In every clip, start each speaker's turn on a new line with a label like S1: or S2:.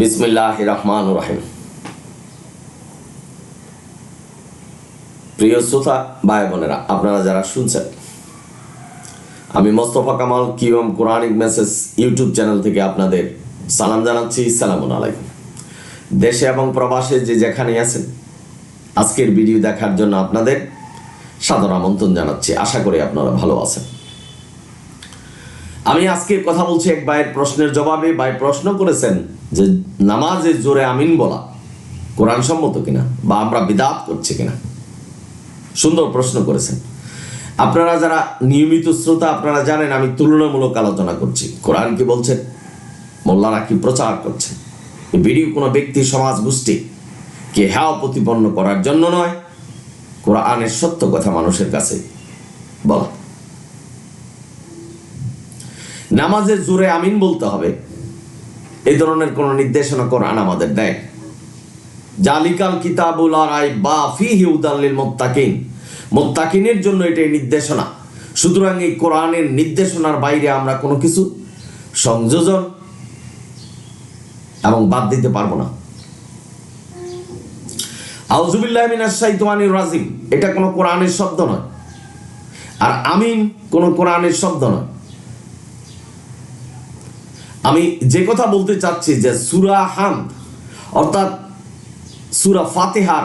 S1: বিসমিল্লাহির রহমানির রহিম। প্রিয় শ্রোতা ভাই বোনেরা, আপনারা যারা শুনছেন, আমি Mostafa Kamal QM Quranic message YouTube channel থেকে আপনাদের সালাম জানাচ্ছি। আসসালামু আলাইকুম। দেশে এবং প্রবাসে যে যেখানে আছেন, আজকের ভিডিও দেখার জন্য আপনাদের সাদর আমন্ত্রণ জানাচ্ছি। আশা করি আপনারা ভালো আছেন। আমি আজকে কথা বলছি এক ভাইয়ের প্রশ্নের জবাবে। ভাই প্রশ্ন করেছেন যে নামাজে জোরে আমিন বলা কোরআন সম্মত কিনা, বা আমরা বিদআত করছি কিনা। সুন্দর প্রশ্ন করেছেন। আপনারা যারা নিয়মিত শ্রোতা, আপনারা জানেন আমি তুলনামূলক আলোচনা করছি। কোরআন কি বলছেন, মোল্লারা কি প্রচার করছেন। এই ভিডিও কোনো ব্যক্তি, সমাজ, গোষ্ঠী কে হ্যাঁ প্রতিপন্ন করার জন্য নয়, কোরআনের সত্য কথা মানুষের কাছে বলা। নামাজে জোরে আমিন বলতে হবে, এই ধরনের কোন নির্দেশনা কোরআন আমাদের দেয়। জালিকাল কিতাবুল লা রাইবা ফীহি হুদাল লিল মুত্তাকিন, মুত্তাকিনের জন্য এটাই নির্দেশনা। সুতরাং এই কোরআনের নির্দেশনার বাইরে আমরা কোনো কিছু সংযোজন এবং বাদ দিতে পারবো না। আউযু বিল্লাহি মিনাশ শাইতানির রাজিম, এটা কোনো কোরআনের শব্দ নয়। আর আমিন কোনো কোরআনের শব্দ নয়। আমি যে কথা বলতে চাচ্ছি যে সূরা হামদ অর্থাৎ সূরা ফাতিহার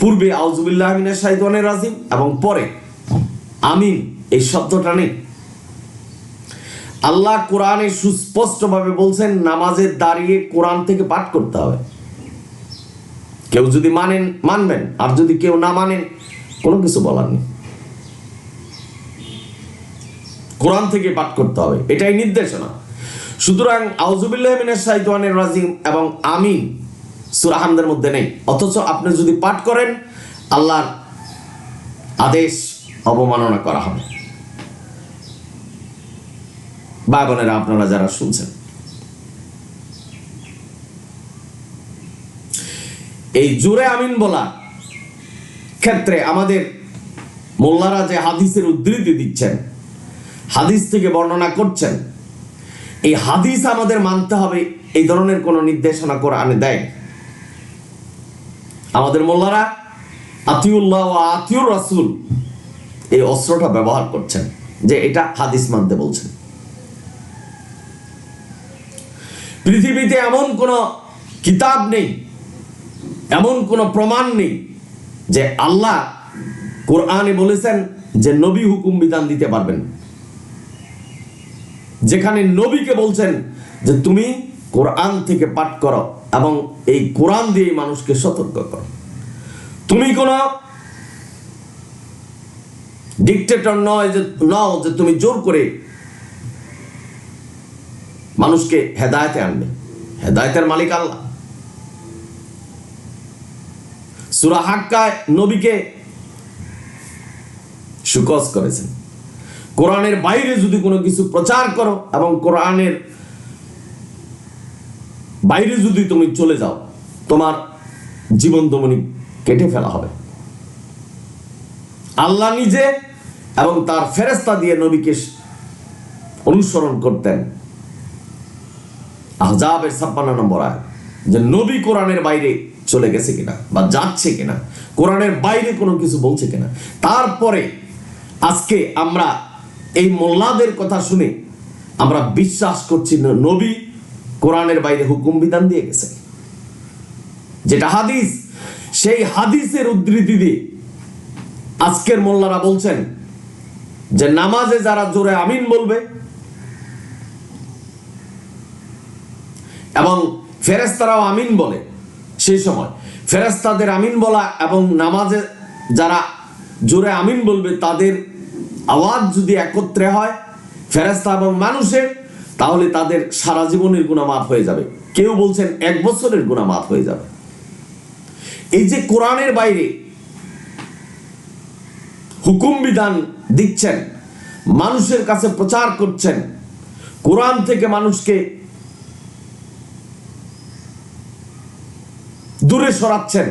S1: পূর্বে আউযু বিল্লাহি মিনাশ শাইতানির রাজিম এবং পরে আমিন এই শব্দটা নেই। আল্লাহ কোরআনে সুস্পষ্টভাবে বলছেন নামাজে দাঁড়িয়ে কোরআন থেকে পাঠ করতে হবে। কেউ যদি মানেন মানবেন, আর যদি কেউ না মানেন কোনো কিছু বলার নেই। কোরআন থেকে পাঠ করতে হবে, এটাই নির্দেশনা। সুতরাং আউযু বিল্লাহি মিনাশ শাইতানির রাজিম এবং আমিন সূরা হামদের মধ্যে নেই। অথচ আপনি যদি পাঠ করেন, আল্লাহর আদেশ অবমাননা করা হবে। ভাই বোনেরা, আপনারা যারা শুনছেন, এই জোরে আমিন বলা ক্ষেত্রে আমাদের মোল্লারা যে হাদিসের উদ্ধৃতি দিচ্ছেন, হাদিস থেকে বর্ণনা করছেন, এই হাদিস আমাদের মানতে হবে। এই ধরনের কোন নির্দেশনা কোরআনে দেয়। আমাদের মোল্লারা আতিউল্লাহ ওয়া আতিউর রাসূল এই অস্ত্রটা ব্যবহার করছেন যে এটা হাদিস মানতে বলছেন। পৃথিবীতে এমন কোন কিতাব নেই, এমন কোন প্রমাণ নেই যে আল্লাহ কোরআনে বলেছেন যে নবী হুকুম বিধান দিতে পারবেন। যেখানে নবীকে বলছেন যে তুমি কোরআন থেকে পাঠ করো এবং এই কোরআন দিয়ে মানুষকে সতর্ক করো। তুমি কোন ডিক্টেটর নয় যে তুমি জোর করে মানুষকে হেদায়েতে আনবে। হেদায়েতের মালিক আল্লাহ। সূরা হাক্কায় নবীকে সুকস করেছেন, কোরআনের বাইরে যদি কোনো কিছু প্রচার করো এবং কোরআনের বাইরে যদি তুমি চলে যাও, তোমার জীবন দমনি কেটে ফেলা হবে। আল্লাহ নিজে এবং তার ফেরেশতা দিয়ে নবীকে অনুসরণ করতেন। আহজাবের 56 নম্বর আয়াত, যে নবী কোরআনের বাইরে চলে গেছে কিনা বা যাচ্ছে কিনা, কোরআনের বাইরে কোনো কিছু বলছে কিনা। তারপরে আজকে আমরা এই মোল্লাদের কথা শুনে আমরা বিশ্বাস করছি নবী কোরআনের বাইরে হুকুম বিধান দিয়ে গেছে, যেটা হাদিস। সেই হাদিসের উদ্ধৃতি দিয়ে আজকের মোল্লারা বলছেন যে নামাজে যারা জোরে আমিন বলবে এবং ফেরেশতারাও আমিন বলে, সেই সময় ফেরেশতাদের আমিন বলা এবং নামাজে যারা জোরে আমিন বলবে তাদের আওয়াজ যদি একত্রে হয় ফেরেশতা এবং মানুষের, তাহলে তাদের সারা জীবনের গুনাহ মাফ হয়ে যাবে। কেউ বলছেন 1 বছরের গুনাহ মাফ হয়ে যাবে। এই যে কোরআনের বাইরে হুকুম বিধান দিচ্ছেন, মানুষের কাছে প্রচার করছেন, কোরআন থেকে মানুষকে দূরে সরাচ্ছেন,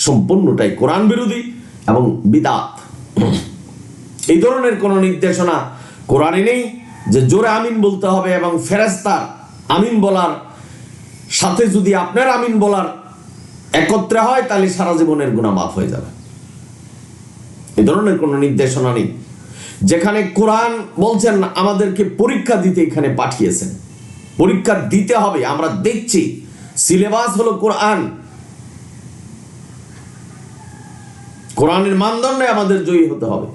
S1: সম্পূর্ণটাই কোরআন বিরোধী এবং বিদআত। এই ধরনের কোন নির্দেশনা কোরআনে নেই যে জোরে আমিন বলতে হবে এবং ফেরেশতার আমিন বলার সাথে যদি আপনার আমিন বলার একত্রে হয় তাহলে সারা জীবনের গুনাহ মাফ হয়ে যাবে। এই ধরনের কোনো নির্দেশনা নেই। যেখানে কোরআন বলছেন আমাদেরকে পরীক্ষা দিতে এখানে পাঠিয়েছেন, পরীক্ষা দিতে হবে। আমরা দেখছি সিলেবাস হলো কোরআন, কোরআনের মানদণ্ডে আমাদের জয়ী হতে হবে।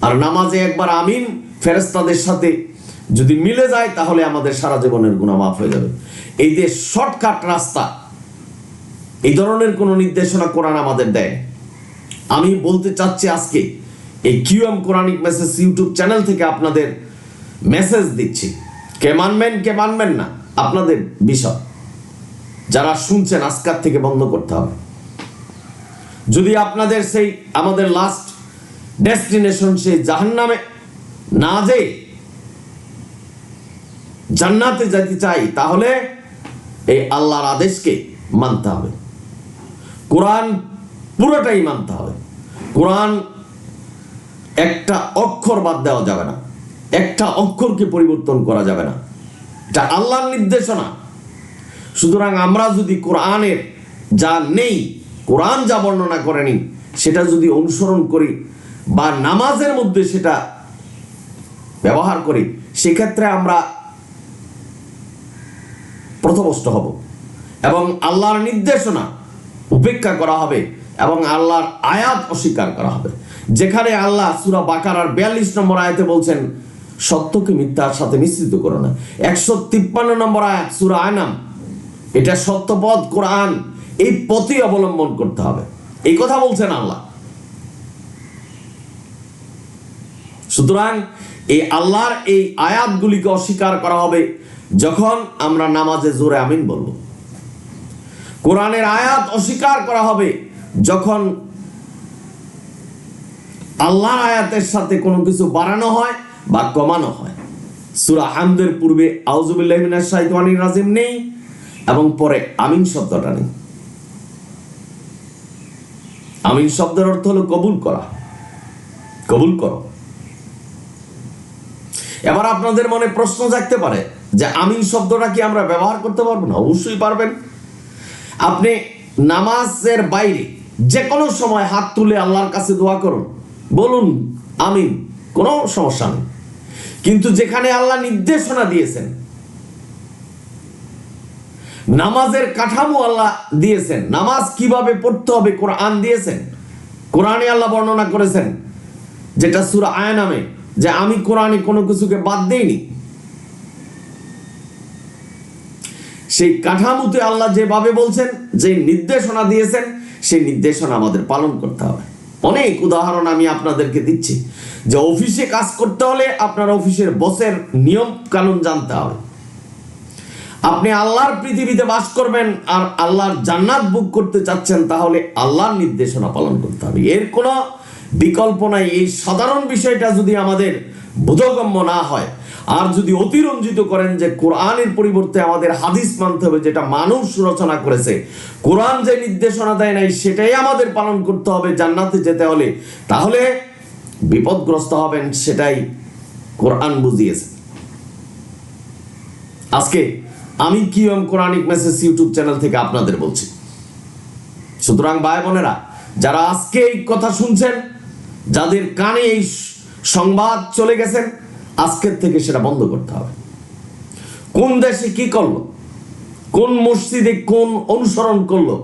S1: আর নামাজে একবার আমিন ফেরেশতাদের সাথে যদি মিলে যায় তাহলে আমাদের সারা জীবনের গুনাহ মাফ হয়ে যাবে। এই যে শর্টকাট রাস্তা, এই ধরনের কোনো নির্দেশনা কোরআন আমাদের দেয়। আমি বলতে চাচ্ছি আজকে এই QM Quranic message YouTube channel থেকে আপনাদের মেসেজ দিচ্ছি, কে মানবেন কে মানবেন না আপনাদের বিষয়। যারা শুনছেন আজকাল থেকে বন্ধ করতে হবে। যদি আপনাদের সেই আমাদের লাস্ট ডেস্টিনেশন সেই জাহান্নামে না যেয়ে জান্নাতে যেতে চাই তাহলে এই আল্লাহর আদেশকে মানতে হবে, কোরআন পুরোটাই মানতে হবে। কোরআন একটা অক্ষর বাদ দেওয়া যাবে না, একটা অক্ষরকে পরিবর্তন করা যাবে না, এটা আল্লাহর নির্দেশনা। সুতরাং আমরা যদি কোরআনের যা নেই, কোরআন যা বর্ণনা করেনি সেটা যদি অনুসরণ করি বা নামাজের মধ্যে সেটা ব্যবহার করি, সেক্ষেত্রে আমরা পথভ্রষ্ট হব এবং আল্লাহর নির্দেশনা উপেক্ষা করা হবে এবং আল্লাহর আয়াত অস্বীকার করা হবে। যেখানে আল্লাহ সূরা বাকারার 42 নম্বর আয়াতে বলছেন সত্যকে মিথ্যার সাথে মিশ্রিত করো না। 153 নম্বর আয়াত সূরা আনাম, এটা সত্যপথ কোরআন, এই পথই অবলম্বন করতে হবে, এই কথা বলছেন আল্লাহ। সুতরাং এই আল্লাহর এই আয়াতগুলিকে অস্বীকার করা হবে যখন আমরা নামাজে জোরে আমিন বলবো। কোরআনের আয়াত অস্বীকার করা হবে যখন আল্লাহর আয়াতের সাথে কোনো কিছু বাড়ানো হয় বা কমানো হয়। সূরা হামদের পূর্বে আউযু বিল্লাহি মিনাশ শাইতানির রাজিম নেই এবং পরে আমিন শব্দটা নেই। আমিন শব্দের অর্থ হলো কবুল করা, কবুল করো। এবার আপনাদের মনে প্রশ্ন জাগতে পারে যে আমিন শব্দটা কি আমরা ব্যবহার করতে পারবো না? অবশ্যই পারবেন। আপনি নামাজের বাইরে যে কোনো সময় হাত তুলে আল্লাহর কাছে দোয়া করুন, বলুন আমিন, কোনো সমস্যা নেই। কিন্তু যেখানে আল্লাহ নির্দেশনা দিয়েছেন, নামাজের কাঠামো আল্লাহ দিয়েছেন, নামাজ কিভাবে পড়তে হবে কোরআন দিয়েছেন, কোরআনে আল্লাহ বর্ণনা করেছেন, যেটা সূরা আনামে, যে আমি কোরআনে কোনো কিছুকে বাদ দেইনি। সেই কাঠামোতে আল্লাহ যেভাবে বলছেন, যে নির্দেশনা দিয়েছেন, সেই নির্দেশনা আমাদের পালন করতে হবে। অনেক উদাহরণ আমি আপনাদেরকে দিচ্ছি যে অফিসে কাজ করতে হলে আপনার অফিসের বসের নিয়ম কানুন জানতে হবে। আপনি আল্লাহর পৃথিবীতে বাস করবেন আর আল্লাহর জান্নাত বুক করতে চাচ্ছেন, তাহলে আল্লাহর নির্দেশনা পালন করতে হবে, এর কোনো বিকল্প নাই। এই সাধারণ বিষয়টা যদি আমাদের বোধগম্য না হয়, আর যদি অতিরঞ্জিত করেন যে কোরআনের পরিবর্তে আমাদের হাদিস মানতে হবে, যেটা মানুষ রচনা করেছে, কোরআন যে নির্দেশনা দেয় নাই সেটাই আমাদের পালন করতে হবে জান্নাতে যেতে হলে, তাহলে বিপদগ্রস্ত হবেন। সেটাই কোরআন বুঝিয়েছে। আজকে আমি QM Quranic message YouTube channel থেকে আপনাদের বলছি। সুতরাং ভাই বোনেরা, যারা আজকে এই কথা শুনছেন, যাদের কানে এই সংবাদ চলে গেছেন, আজকের থেকে সেটা বন্ধ করতে হবে। কোন দেশে কি করলো, কোন মসজিদে কোন অনুসরণ করলো,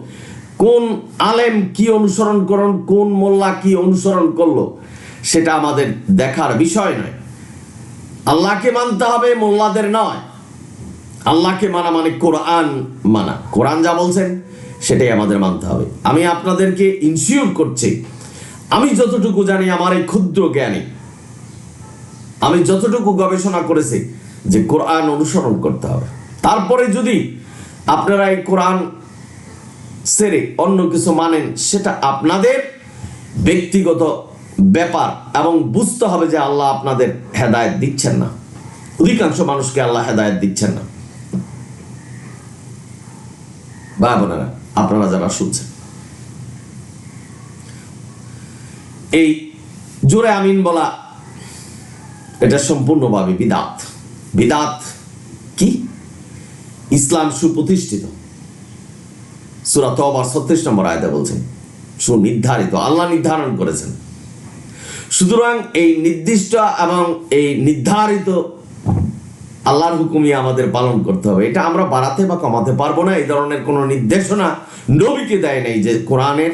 S1: কোন আলেম কি অনুসরণ করুন, কোন মোল্লা কি অনুসরণ করলো, সেটা আমাদের দেখার বিষয় নয়। আল্লাহকে মানতে হবে, মোল্লাদের নয়। আল্লাহকে মানা মানে কোরআন মানা, কোরআন যা বলছেন সেটাই আমাদের মানতে হবে। আমি আপনাদেরকে ইনশিওর করছি, আমি যতটুকু জানি, আমার এই ক্ষুদ্র জ্ঞানে আমি যতটুকু গবেষণা করেছি, যে কোরআন অনুসরণ করতে হবে। তারপরে যদি আপনারা এই কোরআন ছেড়ে অন্য কিছু মানেন, সেটা আপনাদের ব্যক্তিগত ব্যাপার, এবং বুঝতে হবে যে আল্লাহ আপনাদের হেদায়েত দিচ্ছেন না। অধিকাংশ মানুষকে আল্লাহ হেদায়েত দিচ্ছেন না। ভাই বোনেরা, আপনারা যারা শুনছেন, এই জোরে আমিন বলা এটা সম্পূর্ণভাবে বিদআত। বিদআত কি? ইসলাম সুপ্রতিষ্ঠিত। সূরা তওবার 36 নম্বর আয়াতে বলছেন সুনির্ধারিত, আল্লাহ নির্ধারণ করেছেন। সুতরাং এই নির্দিষ্ট এবং এই নির্ধারিত আল্লাহর হুকুমই আমাদের পালন করতে হবে। এটা আমরা বাড়াতে বা কমাতে পারবো না। এই ধরনের কোনো নির্দেশনা নবীকে দেয় নাই যে কোরআনের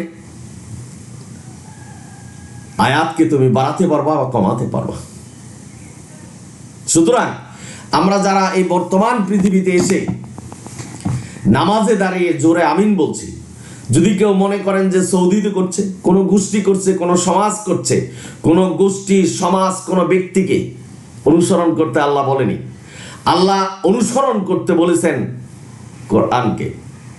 S1: আয়াতকে তুমি বাড়াতে পারবা বা কমাতে পারবা। সুতরাং আমরা যারা এই বর্তমান পৃথিবীতে এসে নামাজে দাঁড়িয়ে জোরে আমিন বলছি, যদি কেউ মনে করেন যে সৌদিতে করছে, কোনো গোষ্ঠী করছে, কোনো সমাজ করছে, কোনো গোষ্ঠী সমাজ কোনো ব্যক্তিকে অনুসরণ করতে আল্লাহ বলেনি। আল্লাহ অনুসরণ করতে বলেছেন কোরআনকে।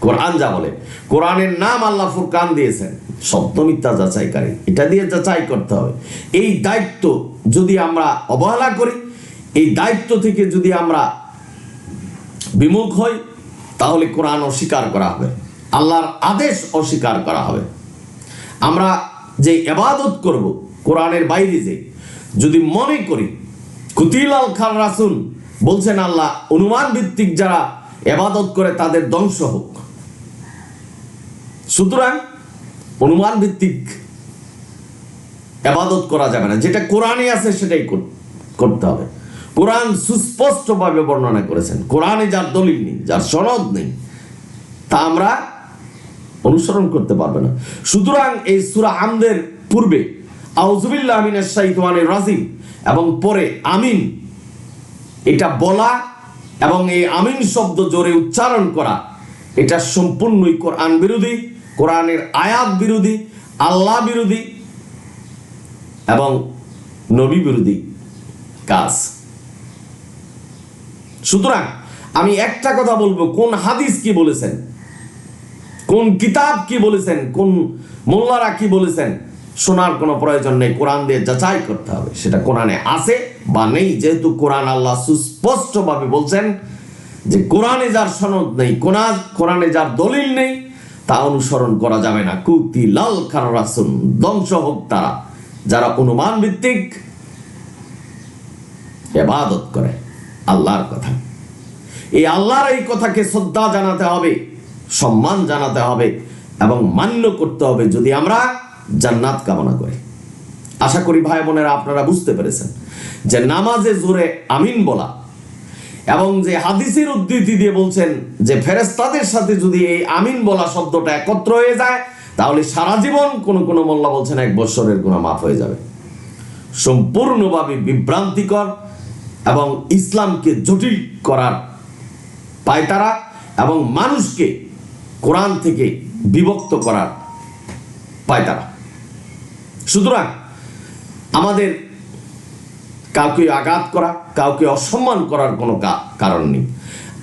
S1: কোরআন যা বলে, কোরআনের নাম আল্লাহ ফুরকান দিয়েছেন, সত্য মিথ্যা যাচাইকারী, এটা দিয়ে যাচাই করতে হবে। এই দায়িত্ব যদি আমরা অবহেলা করি, এই দায়িত্ব থেকে যদি আমরা বিমুখ হই, তাহলে কোরআন অস্বীকার করা হবে, আল্লাহর আদেশ অস্বীকার করা হবে। আমরা যে ইবাদত করব কোরআনের বাইরে যে যদি মনে করি কুতিলাল খান রাসুল বলছেন আল্লাহ অনুমান ভিত্তিক যারা ইবাদত করে তাদের ধ্বংস হোক। সুতরাং অনুমান ভিত্তিক ইবাদত করা যাবে না, যেটা কোরআনে আছে সেটাই করতে হবে। কোরআন সুস্পষ্টভাবে বর্ণনা করেছেন, কোরআনে যার দলিল নেই, যার সনদ নেই, তা আমরা অনুসরণ করতে পারবে না। সুতরাং এই সূরা হামদের পূর্বে আউযুবিল্লাহি মিনাশ শাইতানির রাজিম এবং পরে আমিন এটা বলা এবং এই আমিন শব্দ জোরে উচ্চারণ করা, এটা সম্পূর্ণই কোরআন বিরোধী, কোরআনের আয়াত বিরোধী, আল্লাহ বিরোধী এবং নবী বিরোধী কাজ। সুতরাং আমি একটা কথা বলবো, কোন হাদিস কি বলেছেন, কোন কিতাব কি বলেছেন, কোন মোল্লারা কি বলেছেন, শোনার কোনো প্রয়োজন নেই। কোরআন দিয়ে যাচাই করতে হবে সেটা কোরআনে আছে বা নেই। যেহেতু কোরআন আল্লাহ সুস্পষ্টভাবে বলছেন যে কোরআনে যার সনদ নেই, কোরআনে যার দলিল নেই, তা অনুসরণ করা যাবে না। কুতিলাল খান রাসুল, ধ্বংস হোক তারা যারা অনুমান ভিত্তিক ইবাদত করে আল্লাহর কথা। এই আল্লাহর এই কথাকে শ্রদ্ধা জানাতে হবে, সম্মান জানাতে হবে এবং মান্য করতে হবে যদি আমরা জান্নাত কামনা করি। আশা করি ভাই বোনেরা আপনারা বুঝতে পেরেছেন যে নামাজে জোরে আমিন বলা এবং যে হাদিসের উদ্ধৃতি দিয়ে বলছেন যে ফেরেশতাদের সাথে যদি এই আমিন বলা শব্দটা একত্র হয়ে যায় তাহলে সারা জীবন, কোন মোল্লা বলছেন 1 বছরের গুনাহ মাফ হয়ে যাবে। সম্পূর্ণভাবে বিভ্রান্তিকর এবং ইসলামকে জটিল করার পায়তারা এবং মানুষকে কোরআন থেকে বিভক্ত করার পায়তারা। সুতরাং আমাদের কাউকে আঘাত করা, কাউকে অসম্মান করার কোনো কারণ নেই।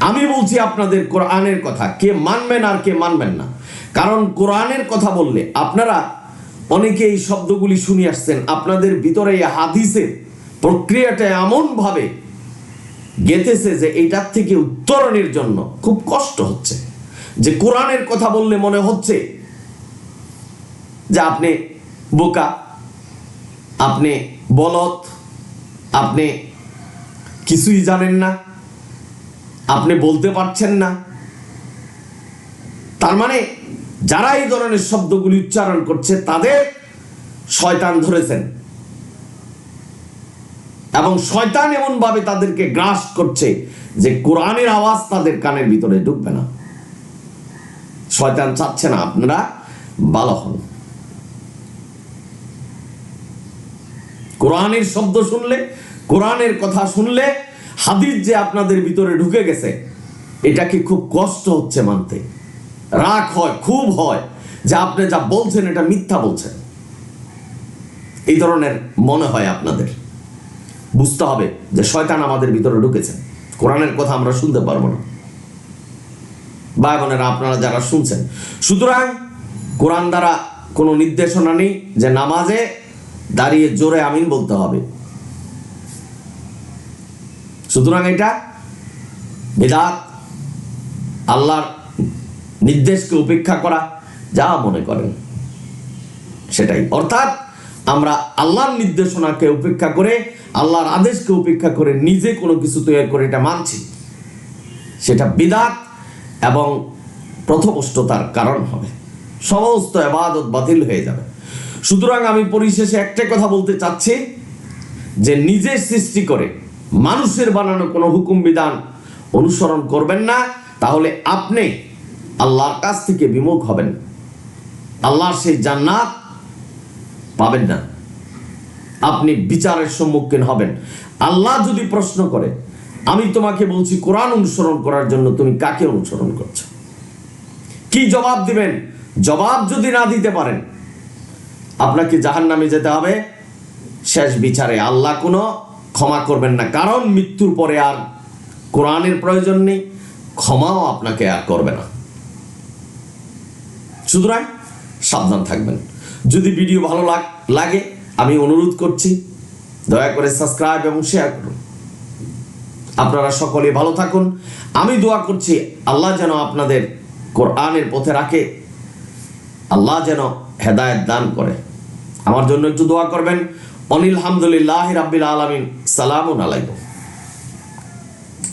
S1: আমি বলছি আপনাদের কোরআনের কথা, কে মানবেন আর কে মানবেন না। কারণ কোরআনের কথা বললে আপনারা অনেকে এই শব্দগুলি শুনে আসছেন, আপনাদের ভিতরে এই হাদিসের প্রক্রিয়াটা এমনভাবে গেঁথেছে যে এইটার থেকে উত্তরণের জন্য খুব কষ্ট হচ্ছে। যে কোরআনের কথা বললে মনে হচ্ছে যে আপনি বোকা, আপনি বলদ, আপনি কিছুই জানেন না, আপনি বলতে পারছেন না। তার মানে যারা এই ধরনের শব্দগুলি উচ্চারণ করছে তাদের শয়তান ধরেছেন এবং শয়তান এমন ভাবে তাদেরকে গ্রাস করছে যে কোরআনের আওয়াজ তাদের কানের ভিতরে ঢুকবে না। শয়তান চাচ্ছে না আপনারা ভালো হন। কোরআনের শব্দ শুনলে, কোরআনের কথা শুনলে হাদিস যে আপনাদের ভিতরে ঢুকে গেছে, এটাকে খুব কষ্ট হচ্ছে মানতে। রাগ হয়, খুব হয় যে আপনি যা বলছেন এটা মিথ্যা বলছেন, এই ধরনের মনে হয় আপনাদের। বুঝতে হবে যে শয়তান আমাদের ভিতরে ঢুকেছে, কোরআনের কথা আমরা শুনতে পারবো না। ভাই বোনেরা আপনারা যারা শুনছেন, সুতরাং কোরআন দ্বারা কোনো নির্দেশনা নেই যে নামাজে দাঁড়িয়ে জোরে আমিন বলতে হবে। সুতরাং এটা বিদআত, আল্লাহর নির্দেশকে উপেক্ষা করা, যা মনে করেন সেটাই। অর্থাৎ আমরা আল্লাহর নির্দেশনাকে উপেক্ষা করে, আল্লাহর আদেশকে উপেক্ষা করে নিজে কোনো কিছু তৈরি করে এটা মানছি, সেটা বিদআত এবং পথভ্রষ্টতার কারণ হবে, সমস্ত ইবাদত বাতিল হয়ে যাবে। সুতরাং আমি পরিশেষে একটা কথা বলতে চাচ্ছি যে নিজে সৃষ্টি করে মানুষের বানানো কোনো হুকুম বিধান অনুসরণ করবেন না, তাহলে আপনি আল্লাহর কাছ থেকে বিমুখ হবেন, আল্লাহর সেই জান্নাত পাবেন না, আপনি বিচারের সম্মুখীন হবেন। আল্লাহ যদি প্রশ্ন করে, আমি তোমাকে বলছি কোরআন অনুসরণ করার জন্য, তুমি কাকে অনুসরণ করছো? কি জবাব দিবেন? জবাব যদি না দিতে পারেন, আপনাকে জাহান্নামে যেতে হবে। শেষ বিচারে আল্লাহ কোনো ক্ষমা করবেন না, কারণ মৃত্যুর পরে আর কোরআনের প্রয়োজন নেই, ক্ষমাও আপনাকে আর করবে না। সুতরাং সাবধান থাকবেন। যদি ভিডিও ভালো লাগে, আমি অনুরোধ করছি দয়া করে সাবস্ক্রাইব এবং শেয়ার করুন। আপনারা সকলে ভালো থাকুন। আমি দোয়া করছি আল্লাহ যেন আপনাদের কোরআনের পথে রাখে, আল্লাহ যেন হেদায়েত দান করে। আমার জন্য একটু দোয়া করবেন। অনিল হামদুলিল্লাহি রাব্বিল আলামিন। সালামুন আলাইকুম।